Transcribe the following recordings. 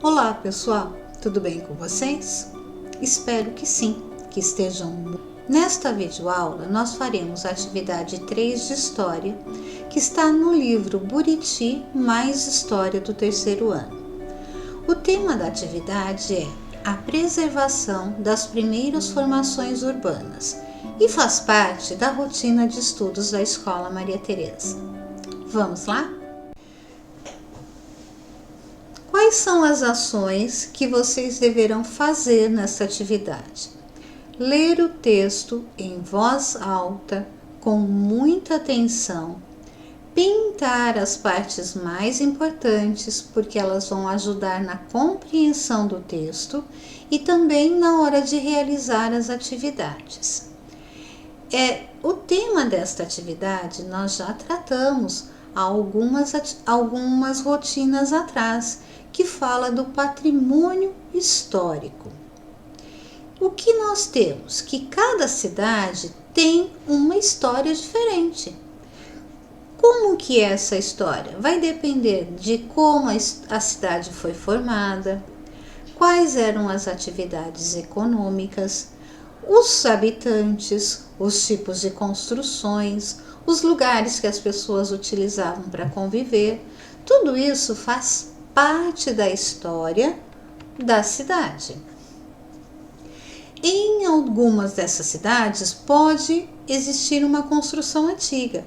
Olá pessoal, tudo bem com vocês? Espero que sim, que estejam. Nesta videoaula nós faremos a atividade 3 de História, que está no livro Buriti mais História do terceiro ano. O tema da atividade é a preservação das primeiras formações urbanas e faz parte da rotina de estudos da Escola Maria Teresa. Vamos lá? Quais são as ações que vocês deverão fazer nesta atividade? Ler o texto em voz alta, com muita atenção, pintar as partes mais importantes, porque elas vão ajudar na compreensão do texto e também na hora de realizar as atividades. O tema desta atividade nós já tratamos há algumas rotinas atrás, que fala do patrimônio histórico. O que nós temos? Que cada cidade tem uma história diferente. Como que é essa história? Vai depender de como a cidade foi formada, quais eram as atividades econômicas, os habitantes, os tipos de construções, os lugares que as pessoas utilizavam para conviver. Tudo isso faz parte da história da cidade. Em algumas dessas cidades pode existir uma construção antiga.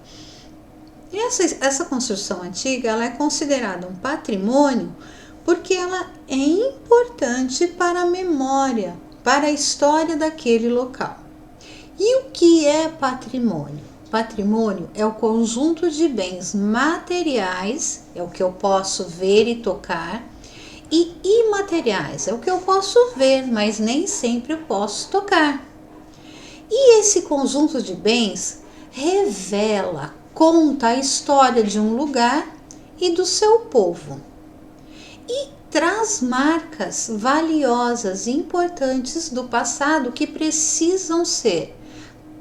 E essa construção antiga ela é considerada um patrimônio porque ela é importante para a memória, para a história daquele local. E o que é patrimônio? Patrimônio é o conjunto de bens materiais, é o que eu posso ver e tocar, e imateriais, é o que eu posso ver, mas nem sempre eu posso tocar. E esse conjunto de bens revela, conta a história de um lugar e do seu povo. E traz marcas valiosas e importantes do passado que precisam ser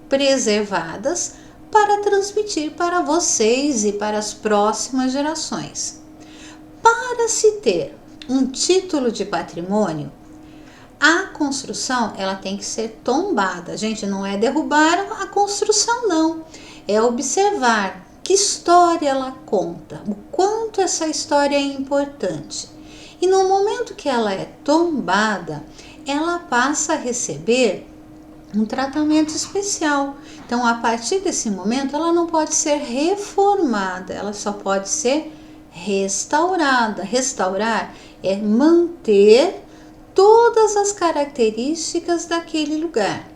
preservadas para transmitir para vocês e para as próximas gerações. Para se ter um título de patrimônio, a construção ela tem que ser tombada. Gente, não é derrubar a construção, não. É observar que história ela conta, o quanto essa história é importante. E no momento que ela é tombada, ela passa a receber um tratamento especial. Então, a partir desse momento, ela não pode ser reformada, ela só pode ser restaurada. Restaurar é manter todas as características daquele lugar.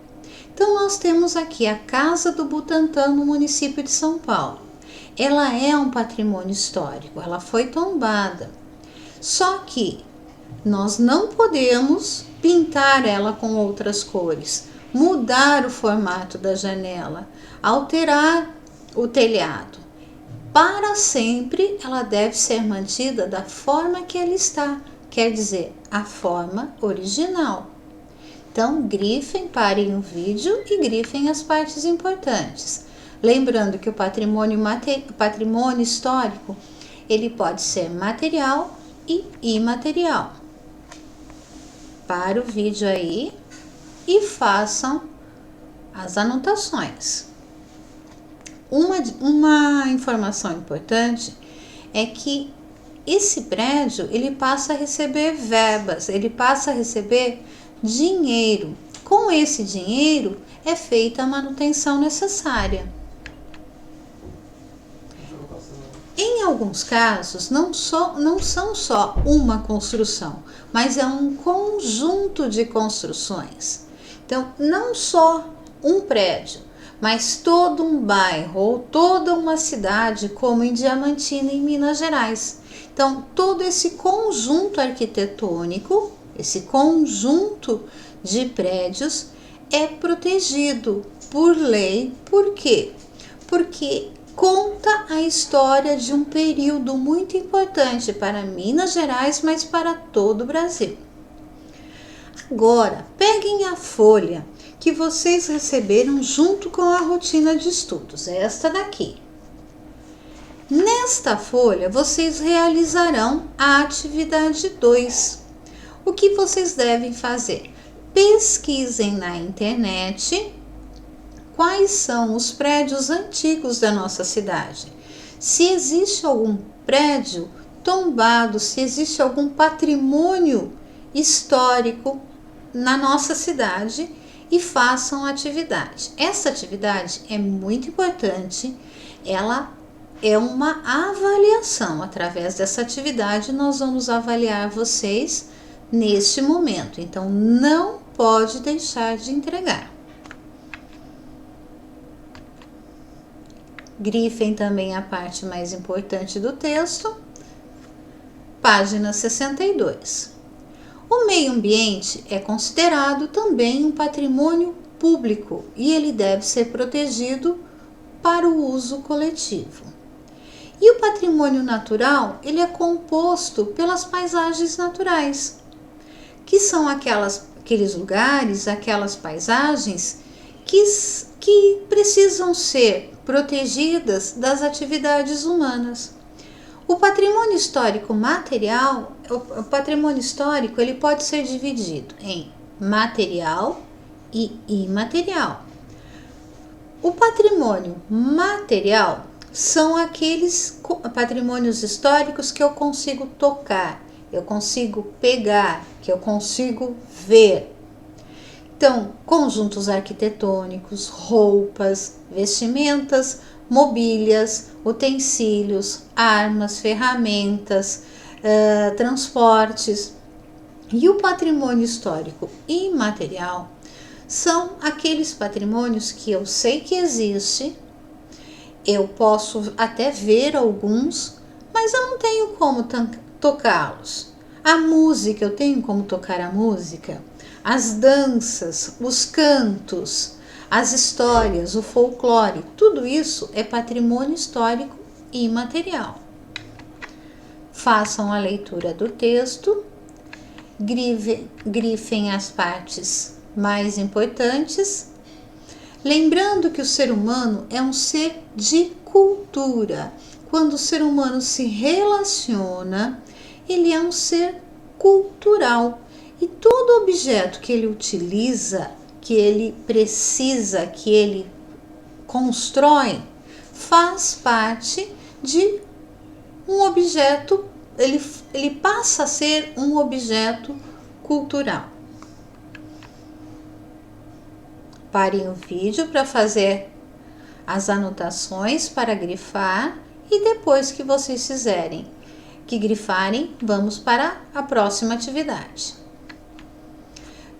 Então, nós temos aqui a Casa do Butantã, no município de São Paulo. Ela é um patrimônio histórico, ela foi tombada. Só que nós não podemos pintar ela com outras cores, mudar o formato da janela, alterar o telhado. Para sempre, ela deve ser mantida da forma que ela está, quer dizer, a forma original. Então, grifem, parem o vídeo e grifem as partes importantes. Lembrando que o patrimônio histórico, ele pode ser material e imaterial. Para o vídeo aí e façam as anotações. Uma informação importante é que esse prédio ele passa a receber verbas, ele passa a receber dinheiro. Com esse dinheiro é feita a manutenção necessária. Em alguns casos, não são só uma construção, mas é um conjunto de construções. Então, não só um prédio, mas todo um bairro ou toda uma cidade, como em Diamantina, em Minas Gerais. Então, todo esse conjunto arquitetônico, esse conjunto de prédios é protegido por lei. Por quê? Porque conta a história de um período muito importante para Minas Gerais, mas para todo o Brasil. Agora, peguem a folha que vocês receberam junto com a rotina de estudos, esta daqui. Nesta folha, vocês realizarão a atividade 2. O que vocês devem fazer? Pesquisem na internet quais são os prédios antigos da nossa cidade. Se existe algum prédio tombado, se existe algum patrimônio histórico na nossa cidade, e façam atividade. Essa atividade é muito importante, ela é uma avaliação. Através dessa atividade, nós vamos avaliar vocês neste momento, então não pode deixar de entregar. Grifem também a parte mais importante do texto, página 62. O meio ambiente é considerado também um patrimônio público e ele deve ser protegido para o uso coletivo. E o patrimônio natural, ele é composto pelas paisagens naturais, que são aqueles lugares, aquelas paisagens que precisam ser protegidas das atividades humanas. O patrimônio histórico material, o patrimônio histórico, ele pode ser dividido em material e imaterial. O patrimônio material são aqueles patrimônios históricos que eu consigo tocar, eu consigo pegar, que eu consigo ver. Então, conjuntos arquitetônicos, roupas, vestimentas, mobílias, utensílios, armas, ferramentas, transportes. E o patrimônio histórico imaterial são aqueles patrimônios que eu sei que existe, eu posso até ver alguns, mas eu não tenho como tocá-los. A música, eu tenho como tocar a música, as danças, os cantos, as histórias, o folclore, tudo isso é patrimônio histórico imaterial. Façam a leitura do texto, grifem as partes mais importantes, lembrando que o ser humano é um ser de cultura. Quando o ser humano se relaciona, ele é um ser cultural. E todo objeto que ele utiliza, que ele precisa, que ele constrói, faz parte de um objeto, ele passa a ser um objeto cultural. Parem o vídeo para fazer as anotações para grifar e depois que vocês grifarem, vamos para a próxima atividade.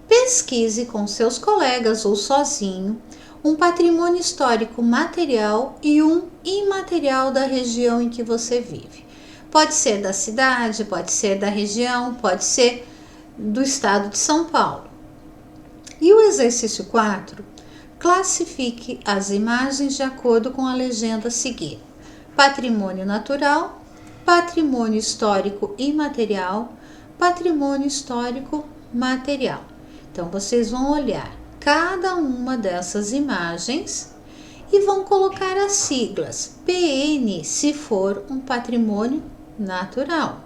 Pesquise com seus colegas ou sozinho um patrimônio histórico material e um imaterial da região em que você vive. Pode ser da cidade, pode ser da região, pode ser do estado de São Paulo. E o exercício 4, classifique as imagens de acordo com a legenda a seguir: patrimônio natural, patrimônio histórico imaterial, patrimônio histórico material. Então, vocês vão olhar cada uma dessas imagens e vão colocar as siglas PN se for um patrimônio natural,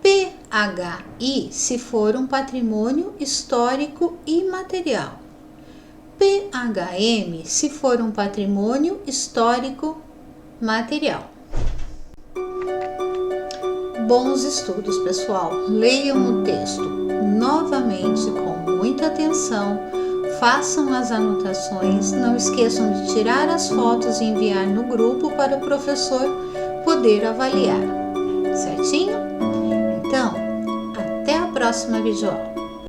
PHI se for um patrimônio histórico imaterial, PHM se for um patrimônio histórico material. Bons estudos, pessoal. Leiam o texto novamente com muita atenção, façam as anotações, não esqueçam de tirar as fotos e enviar no grupo para o professor poder avaliar, certinho? Então, até a próxima videoaula.